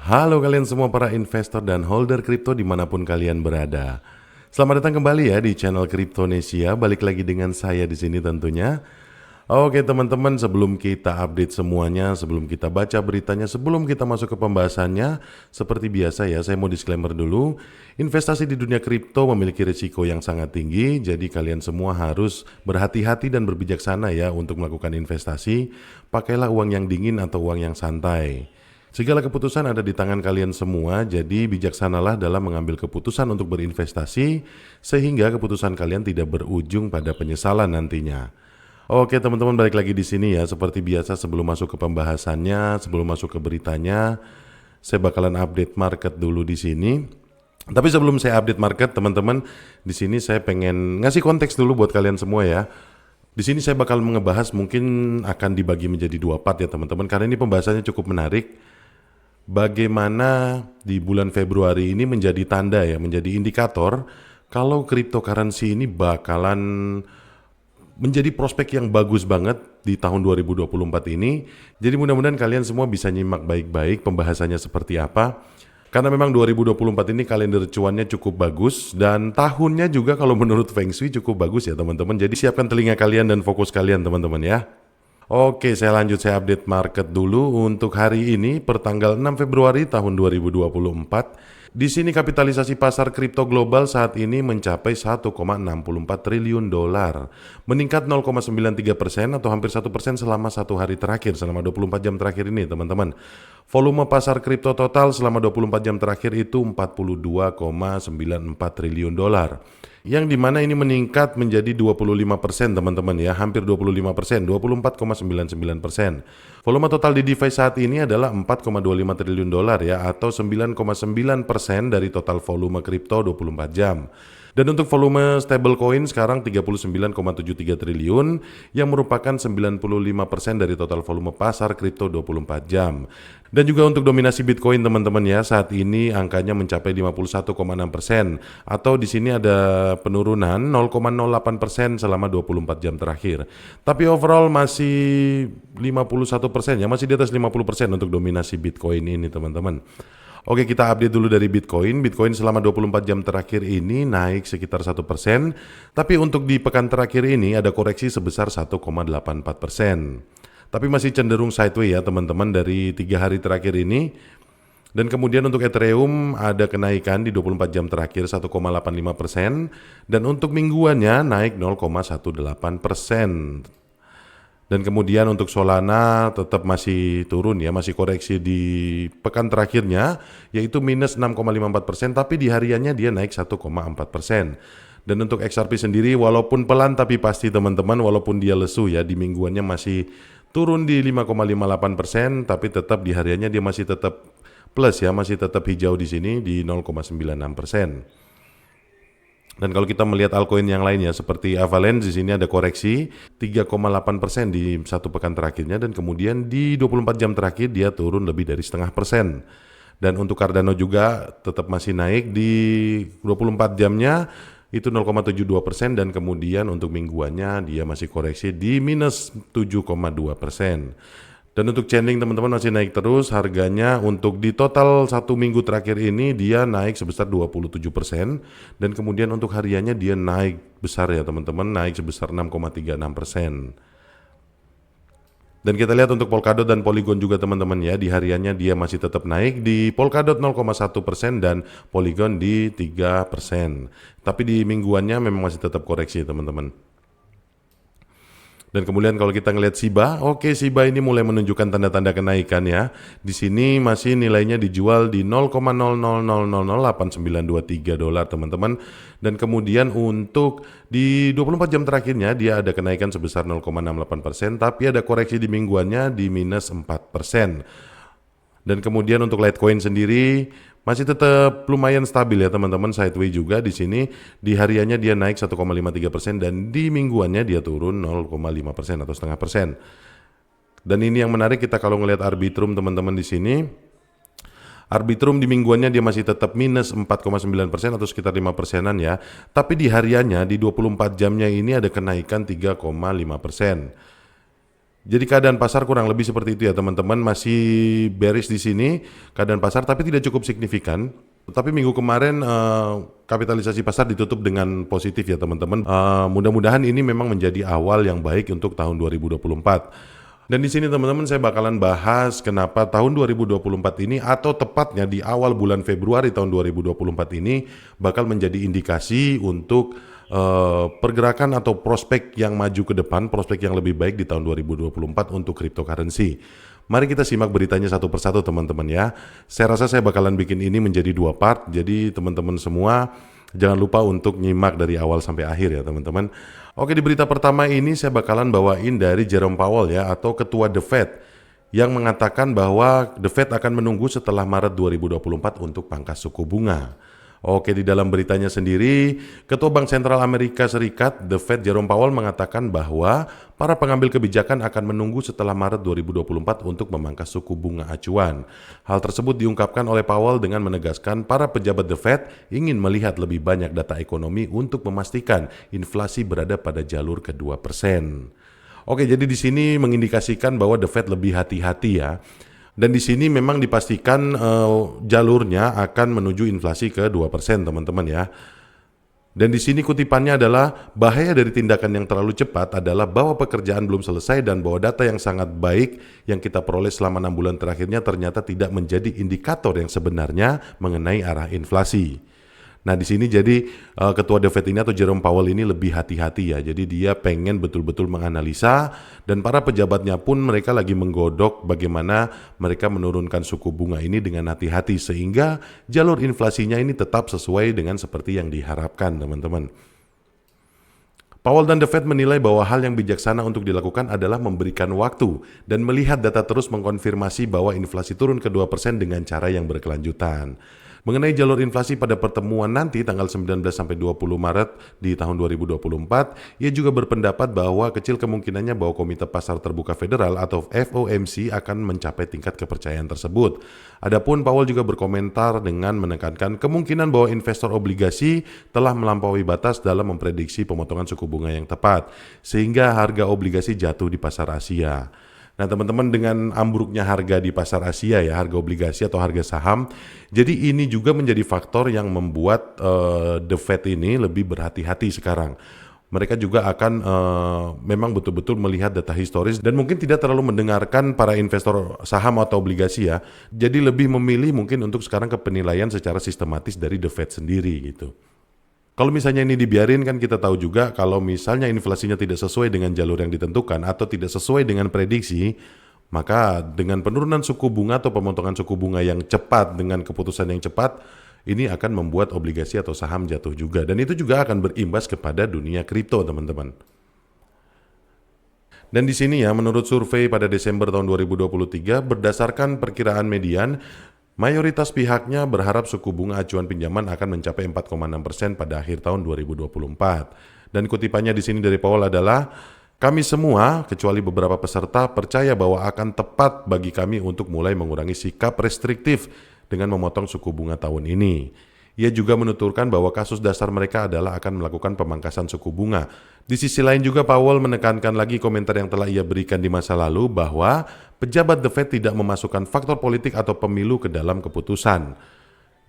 Halo kalian semua para investor dan holder kripto dimanapun kalian berada. Selamat datang kembali ya di channel Cryptonesia. Balik lagi dengan saya di sini tentunya. Oke teman-teman, sebelum kita update semuanya, sebelum kita baca beritanya, sebelum kita masuk ke pembahasannya, seperti biasa ya, saya mau disclaimer dulu. Investasi di dunia kripto memiliki risiko yang sangat tinggi, jadi kalian semua harus berhati-hati dan berbijaksana ya untuk melakukan investasi. Pakailah uang yang dingin atau uang yang santai. Segala keputusan ada di tangan kalian semua, jadi bijaksanalah dalam mengambil keputusan untuk berinvestasi, sehingga keputusan kalian tidak berujung pada penyesalan nantinya. Oke teman-teman, balik lagi di sini ya. Seperti biasa sebelum masuk ke pembahasannya, sebelum masuk ke beritanya, saya bakalan update market dulu di sini. Tapi sebelum saya update market, teman-teman, di sini saya pengen ngasih konteks dulu buat kalian semua ya. Di sini saya bakal ngebahas, mungkin akan dibagi menjadi dua part ya teman-teman, karena ini pembahasannya cukup menarik. Bagaimana di bulan Februari ini menjadi tanda ya, menjadi indikator kalau cryptocurrency ini bakalan menjadi prospek yang bagus banget di tahun 2024 ini. Jadi mudah-mudahan kalian semua bisa nyimak baik-baik pembahasannya seperti apa. Karena memang 2024 ini kalender cuannya cukup bagus dan tahunnya juga kalau menurut Feng Shui cukup bagus ya teman-teman. Jadi siapkan telinga kalian dan fokus kalian teman-teman ya. Oke, saya update market dulu untuk hari ini pertanggal 6 Februari tahun 2024. Di sini kapitalisasi pasar kripto global saat ini mencapai 1,64 triliun dolar, meningkat 0,93% atau hampir 1% selama satu hari terakhir, selama 24 jam terakhir ini teman-teman. Volume pasar kripto total selama 24 jam terakhir itu 42,94 triliun dolar. Yang dimana ini meningkat menjadi 25% teman-teman ya, hampir 25%, 24,99%. Volume total di DeFi saat ini adalah 4,25 triliun dolar ya, atau 9,9% dari total volume kripto 24 jam. Dan untuk volume stablecoin sekarang 39,73 triliun yang merupakan 95% dari total volume pasar kripto 24 jam. Dan juga untuk dominasi Bitcoin teman-teman ya, saat ini angkanya mencapai 51,6% atau di sini ada penurunan 0,08% selama 24 jam terakhir. Tapi overall masih 51% ya, masih di atas 50% untuk dominasi Bitcoin ini teman-teman. Oke, kita update dulu dari Bitcoin. Bitcoin selama 24 jam terakhir ini naik sekitar 1%, tapi untuk di pekan terakhir ini ada koreksi sebesar 1,84%. Tapi masih cenderung sideways ya teman-teman dari 3 hari terakhir ini. Dan kemudian untuk Ethereum ada kenaikan di 24 jam terakhir 1,85%, dan untuk mingguannya naik 0,18%. Dan kemudian untuk Solana tetap masih turun ya, masih koreksi di pekan terakhirnya yaitu minus 6,54%, tapi di hariannya dia naik 1,4%. Dan untuk XRP sendiri walaupun pelan tapi pasti teman-teman, walaupun dia lesu ya, di mingguannya masih turun di 5,58%, tapi tetap di hariannya dia masih tetap plus ya, masih tetap hijau di sini di 0,96%. Dan kalau kita melihat altcoin yang lainnya seperti Avalanche, di sini ada koreksi 3,8% di satu pekan terakhirnya, dan kemudian di 24 jam terakhir dia turun lebih dari 0,5%. Dan untuk Cardano juga tetap masih naik di 24 jamnya itu 0,72%, dan kemudian untuk mingguannya dia masih koreksi di minus 7,2%. Dan untuk Chainlink teman-teman masih naik terus, harganya untuk di total satu minggu terakhir ini dia naik sebesar 27%, dan kemudian untuk hariannya dia naik besar ya teman-teman, naik sebesar 6,36%. Dan kita lihat untuk Polkadot dan Polygon juga teman-teman ya, di hariannya dia masih tetap naik, di Polkadot 0,1% dan Polygon di 3%. Tapi di mingguannya memang masih tetap koreksi teman-teman. Dan kemudian kalau kita ngelihat Shiba, oke, Shiba ini mulai menunjukkan tanda-tanda kenaikan ya. Di sini masih nilainya dijual di 0,00008923 dolar teman-teman. Dan kemudian untuk di 24 jam terakhirnya dia ada kenaikan sebesar 0,68%, tapi ada koreksi di mingguannya di minus 4%. Dan kemudian untuk Litecoin sendiri masih tetap lumayan stabil ya teman-teman, sideways juga di sini. Di hariannya dia naik 1,53% dan di mingguannya dia turun 0,5% atau 0,5%. Dan ini yang menarik, kita kalau ngelihat Arbitrum teman-teman di sini. Arbitrum di mingguannya dia masih tetap minus 4,9% atau sekitar 5%-an ya. Tapi di hariannya di 24 jamnya ini ada kenaikan 3,5%. Jadi keadaan pasar kurang lebih seperti itu ya teman-teman, masih bearish di sini keadaan pasar tapi tidak cukup signifikan. Tapi minggu kemarin kapitalisasi pasar ditutup dengan positif ya teman-teman. Mudah-mudahan ini memang menjadi awal yang baik untuk tahun 2024. Dan di sini teman-teman saya bakalan bahas kenapa tahun 2024 ini atau tepatnya di awal bulan Februari tahun 2024 ini bakal menjadi indikasi untuk pergerakan atau prospek yang maju ke depan, prospek yang lebih baik di tahun 2024 untuk cryptocurrency. Mari kita simak beritanya satu persatu teman-teman ya. Saya rasa saya bakalan bikin ini menjadi 2 part, jadi teman-teman semua jangan lupa untuk nyimak dari awal sampai akhir ya teman-teman. Oke, di berita pertama ini saya bakalan bawain dari Jerome Powell ya, atau Ketua The Fed, yang mengatakan bahwa The Fed akan menunggu setelah Maret 2024 untuk pangkas suku bunga. Oke, di dalam beritanya sendiri, Ketua Bank Sentral Amerika Serikat, The Fed, Jerome Powell mengatakan bahwa para pengambil kebijakan akan menunggu setelah Maret 2024 untuk memangkas suku bunga acuan. Hal tersebut diungkapkan oleh Powell dengan menegaskan para pejabat The Fed ingin melihat lebih banyak data ekonomi untuk memastikan inflasi berada pada jalur ke 2%. Oke, jadi di sini mengindikasikan bahwa The Fed lebih hati-hati ya. Dan di sini memang dipastikan jalurnya akan menuju inflasi ke 2% teman-teman ya. Dan di sini kutipannya adalah bahaya dari tindakan yang terlalu cepat adalah bahwa pekerjaan belum selesai dan bahwa data yang sangat baik yang kita peroleh selama 6 bulan terakhirnya ternyata tidak menjadi indikator yang sebenarnya mengenai arah inflasi. Nah di sini jadi Ketua The Fed ini atau Jerome Powell ini lebih hati-hati ya. Jadi dia pengen betul-betul menganalisa dan para pejabatnya pun mereka lagi menggodok bagaimana mereka menurunkan suku bunga ini dengan hati-hati sehingga jalur inflasinya ini tetap sesuai dengan seperti yang diharapkan teman-teman. Powell dan The Fed menilai bahwa hal yang bijaksana untuk dilakukan adalah memberikan waktu dan melihat data terus mengkonfirmasi bahwa inflasi turun ke 2% dengan cara yang berkelanjutan. Mengenai jalur inflasi pada pertemuan nanti tanggal 19 sampai 20 Maret di tahun 2024, ia juga berpendapat bahwa kecil kemungkinannya bahwa Komite Pasar Terbuka Federal atau FOMC akan mencapai tingkat kepercayaan tersebut. Adapun Powell juga berkomentar dengan menekankan kemungkinan bahwa investor obligasi telah melampaui batas dalam memprediksi pemotongan suku bunga yang tepat, sehingga harga obligasi jatuh di pasar Asia. Nah teman-teman, dengan ambruknya harga di pasar Asia ya, harga obligasi atau harga saham, jadi ini juga menjadi faktor yang membuat The Fed ini lebih berhati-hati sekarang. Mereka juga akan memang betul-betul melihat data historis dan mungkin tidak terlalu mendengarkan para investor saham atau obligasi ya. Jadi lebih memilih mungkin untuk sekarang ke penilaian secara sistematis dari The Fed sendiri gitu. Kalau misalnya ini dibiarin kan kita tahu juga kalau misalnya inflasinya tidak sesuai dengan jalur yang ditentukan atau tidak sesuai dengan prediksi, maka dengan penurunan suku bunga atau pemotongan suku bunga yang cepat dengan keputusan yang cepat, ini akan membuat obligasi atau saham jatuh juga. Dan itu juga akan berimbas kepada dunia kripto teman-teman. Dan di sini ya, menurut survei pada Desember tahun 2023, berdasarkan perkiraan median, mayoritas pihaknya berharap suku bunga acuan pinjaman akan mencapai 4,6% pada akhir tahun 2024. Dan kutipannya di sini dari Powell adalah, kami semua, kecuali beberapa peserta, percaya bahwa akan tepat bagi kami untuk mulai mengurangi sikap restriktif dengan memotong suku bunga tahun ini. Ia juga menuturkan bahwa kasus dasar mereka adalah akan melakukan pemangkasan suku bunga. Di sisi lain juga Powell menekankan lagi komentar yang telah ia berikan di masa lalu bahwa pejabat The Fed tidak memasukkan faktor politik atau pemilu ke dalam keputusan.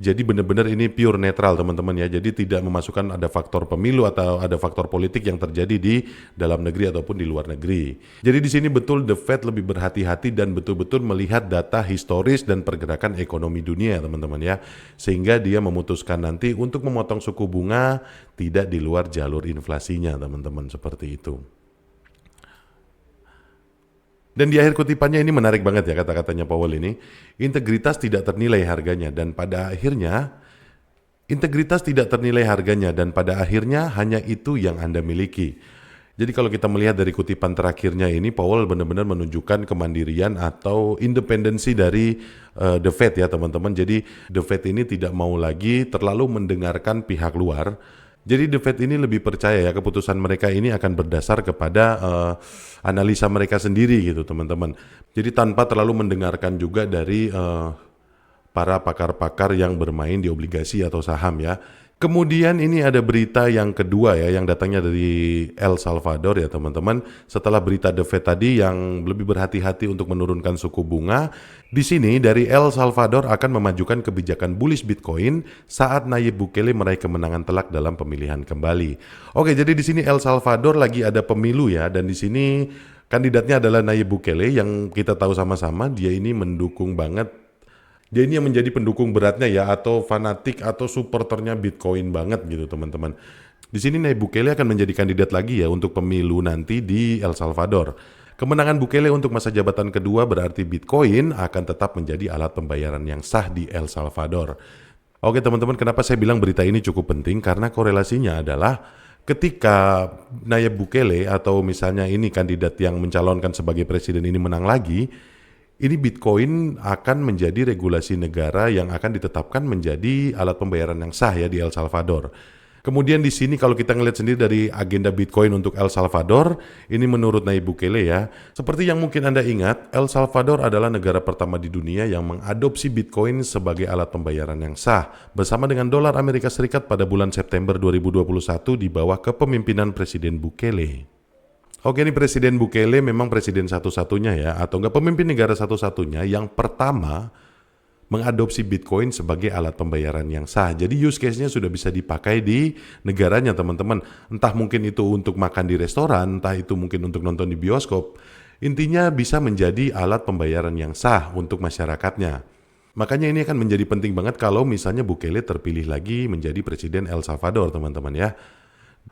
Jadi benar-benar ini pure netral teman-teman ya. Jadi tidak memasukkan ada faktor pemilu atau ada faktor politik yang terjadi di dalam negeri ataupun di luar negeri. Jadi di sini betul The Fed lebih berhati-hati dan betul-betul melihat data historis dan pergerakan ekonomi dunia teman-teman ya. Sehingga dia memutuskan nanti untuk memotong suku bunga tidak di luar jalur inflasinya teman-teman, seperti itu. Dan di akhir kutipannya ini menarik banget ya kata-katanya Powell ini. Integritas tidak ternilai harganya dan pada akhirnya hanya itu yang Anda miliki. Jadi kalau kita melihat dari kutipan terakhirnya ini, Powell benar-benar menunjukkan kemandirian atau independensi dari The Fed ya teman-teman. Jadi The Fed ini tidak mau lagi terlalu mendengarkan pihak luar. Jadi The Fed ini lebih percaya ya keputusan mereka ini akan berdasar kepada analisa mereka sendiri gitu teman-teman. Jadi tanpa terlalu mendengarkan juga dari para pakar-pakar yang bermain di obligasi atau saham ya. Kemudian ini ada berita yang kedua ya, yang datangnya dari El Salvador ya teman-teman. Setelah berita The Fed tadi yang lebih berhati-hati untuk menurunkan suku bunga, di sini dari El Salvador akan memajukan kebijakan bullish Bitcoin saat Nayib Bukele meraih kemenangan telak dalam pemilihan kembali. Oke, jadi di sini El Salvador lagi ada pemilu ya, dan di sini kandidatnya adalah Nayib Bukele yang kita tahu sama-sama dia ini mendukung banget. Dia ini yang menjadi pendukung beratnya ya, atau fanatik atau supporternya Bitcoin banget gitu teman-teman. Di sini Nayib Bukele akan menjadi kandidat lagi ya untuk pemilu nanti di El Salvador. Kemenangan Bukele untuk masa jabatan kedua berarti Bitcoin akan tetap menjadi alat pembayaran yang sah di El Salvador. Oke teman-teman, kenapa saya bilang berita ini cukup penting? Karena korelasinya adalah ketika Nayib Bukele atau misalnya ini kandidat yang mencalonkan sebagai presiden ini menang lagi, ini Bitcoin akan menjadi regulasi negara yang akan ditetapkan menjadi alat pembayaran yang sah ya di El Salvador. Kemudian di sini kalau kita ngelihat sendiri dari agenda Bitcoin untuk El Salvador, ini menurut Nayib Bukele ya, seperti yang mungkin Anda ingat, El Salvador adalah negara pertama di dunia yang mengadopsi Bitcoin sebagai alat pembayaran yang sah bersama dengan dolar Amerika Serikat pada bulan September 2021 di bawah kepemimpinan Presiden Bukele. Oke, ini Presiden Bukele memang presiden satu-satunya ya, atau enggak pemimpin negara satu-satunya yang pertama mengadopsi Bitcoin sebagai alat pembayaran yang sah. Jadi use case-nya sudah bisa dipakai di negaranya teman-teman. Entah mungkin itu untuk makan di restoran, entah itu mungkin untuk nonton di bioskop. Intinya bisa menjadi alat pembayaran yang sah untuk masyarakatnya. Makanya ini akan menjadi penting banget kalau misalnya Bukele terpilih lagi menjadi Presiden El Salvador teman-teman ya.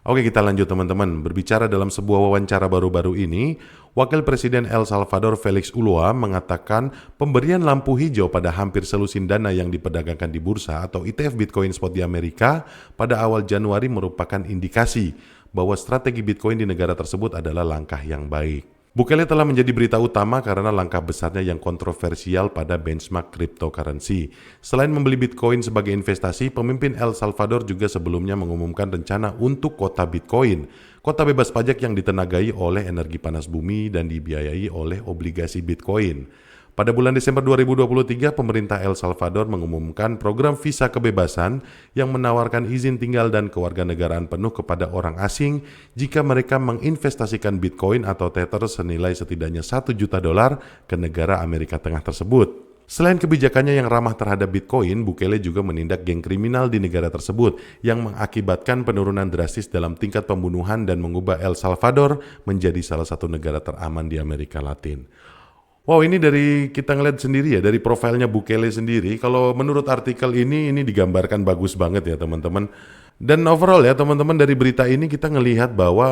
Oke, kita lanjut teman-teman. Berbicara dalam sebuah wawancara baru-baru ini, Wakil Presiden El Salvador Felix Ulloa mengatakan pemberian lampu hijau pada hampir selusin dana yang diperdagangkan di bursa atau ETF Bitcoin Spot di Amerika pada awal Januari merupakan indikasi bahwa strategi Bitcoin di negara tersebut adalah langkah yang baik. Bukele telah menjadi berita utama karena langkah besarnya yang kontroversial pada benchmark cryptocurrency. Selain membeli Bitcoin sebagai investasi, pemimpin El Salvador juga sebelumnya mengumumkan rencana untuk kota Bitcoin, kota bebas pajak yang ditenagai oleh energi panas bumi dan dibiayai oleh obligasi Bitcoin. Pada bulan Desember 2023, pemerintah El Salvador mengumumkan program visa kebebasan yang menawarkan izin tinggal dan kewarganegaraan penuh kepada orang asing jika mereka menginvestasikan Bitcoin atau Tether senilai setidaknya $1 juta ke negara Amerika Tengah tersebut. Selain kebijakannya yang ramah terhadap Bitcoin, Bukele juga menindak geng kriminal di negara tersebut yang mengakibatkan penurunan drastis dalam tingkat pembunuhan dan mengubah El Salvador menjadi salah satu negara teraman di Amerika Latin. Wow, ini dari kita ngeliat sendiri ya, dari profilnya Bukele sendiri. Kalau menurut artikel ini digambarkan bagus banget ya teman-teman. Dan overall ya teman-teman, dari berita ini kita ngelihat bahwa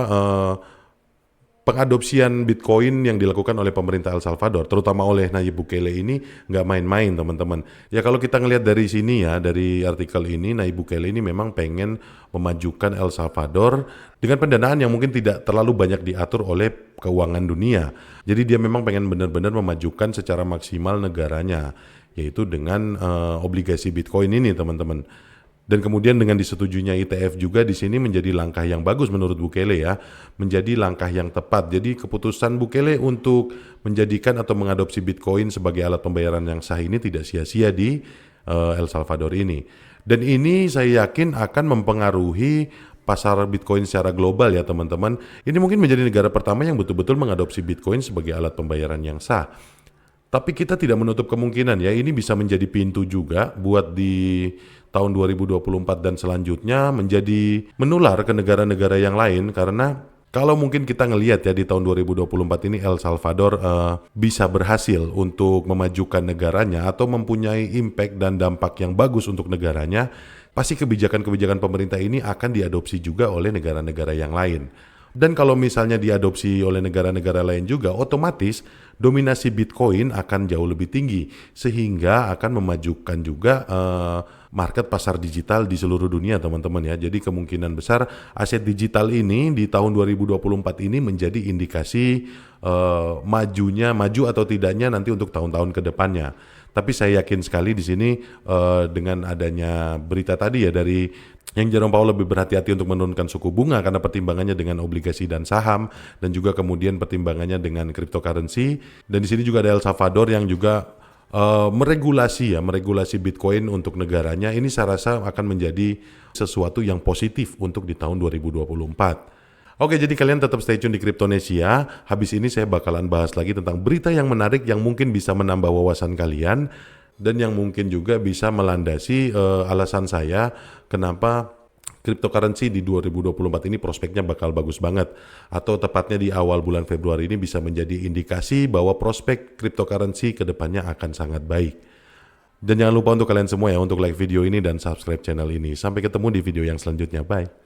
pengadopsian Bitcoin yang dilakukan oleh pemerintah El Salvador, terutama oleh Nayib Bukele ini nggak main-main teman-teman. Ya kalau kita ngelihat dari sini ya, dari artikel ini, Nayib Bukele ini memang pengen memajukan El Salvador dengan pendanaan yang mungkin tidak terlalu banyak diatur oleh keuangan dunia. Jadi dia memang pengen benar-benar memajukan secara maksimal negaranya, yaitu dengan obligasi Bitcoin ini teman-teman. Dan kemudian dengan disetujuinya ITF juga di sini menjadi langkah yang bagus menurut Bukele ya, menjadi langkah yang tepat. Jadi keputusan Bukele untuk menjadikan atau mengadopsi Bitcoin sebagai alat pembayaran yang sah ini tidak sia-sia di El Salvador ini. Dan ini saya yakin akan mempengaruhi pasar Bitcoin secara global ya teman-teman. Ini mungkin menjadi negara pertama yang betul-betul mengadopsi Bitcoin sebagai alat pembayaran yang sah. Tapi kita tidak menutup kemungkinan ya, ini bisa menjadi pintu juga buat di tahun 2024 dan selanjutnya menjadi menular ke negara-negara yang lain, karena kalau mungkin kita ngelihat ya di tahun 2024 ini El Salvador bisa berhasil untuk memajukan negaranya atau mempunyai impact dan dampak yang bagus untuk negaranya, pasti kebijakan-kebijakan pemerintah ini akan diadopsi juga oleh negara-negara yang lain. Dan kalau misalnya diadopsi oleh negara-negara lain juga, otomatis dominasi Bitcoin akan jauh lebih tinggi, sehingga akan memajukan juga market pasar digital di seluruh dunia teman-teman ya. Jadi kemungkinan besar aset digital ini di tahun 2024 ini menjadi indikasi maju atau tidaknya nanti untuk tahun-tahun ke depannya. Tapi saya yakin sekali di sini dengan adanya berita tadi ya dari yang Jerome Powell lebih berhati-hati untuk menurunkan suku bunga karena pertimbangannya dengan obligasi dan saham, dan juga kemudian pertimbangannya dengan cryptocurrency. Dan di sini juga ada El Salvador yang juga meregulasi Bitcoin untuk negaranya, ini saya rasa akan menjadi sesuatu yang positif untuk di tahun 2024. Oke, jadi kalian tetap stay tune di Cryptonesia. Habis ini saya bakalan bahas lagi tentang berita yang menarik yang mungkin bisa menambah wawasan kalian dan yang mungkin juga bisa melandasi alasan saya kenapa cryptocurrency di 2024 ini prospeknya bakal bagus banget. Atau tepatnya di awal bulan Februari ini bisa menjadi indikasi bahwa prospek cryptocurrency ke depannya akan sangat baik. Dan jangan lupa untuk kalian semua ya untuk like video ini dan subscribe channel ini. Sampai ketemu di video yang selanjutnya. Bye.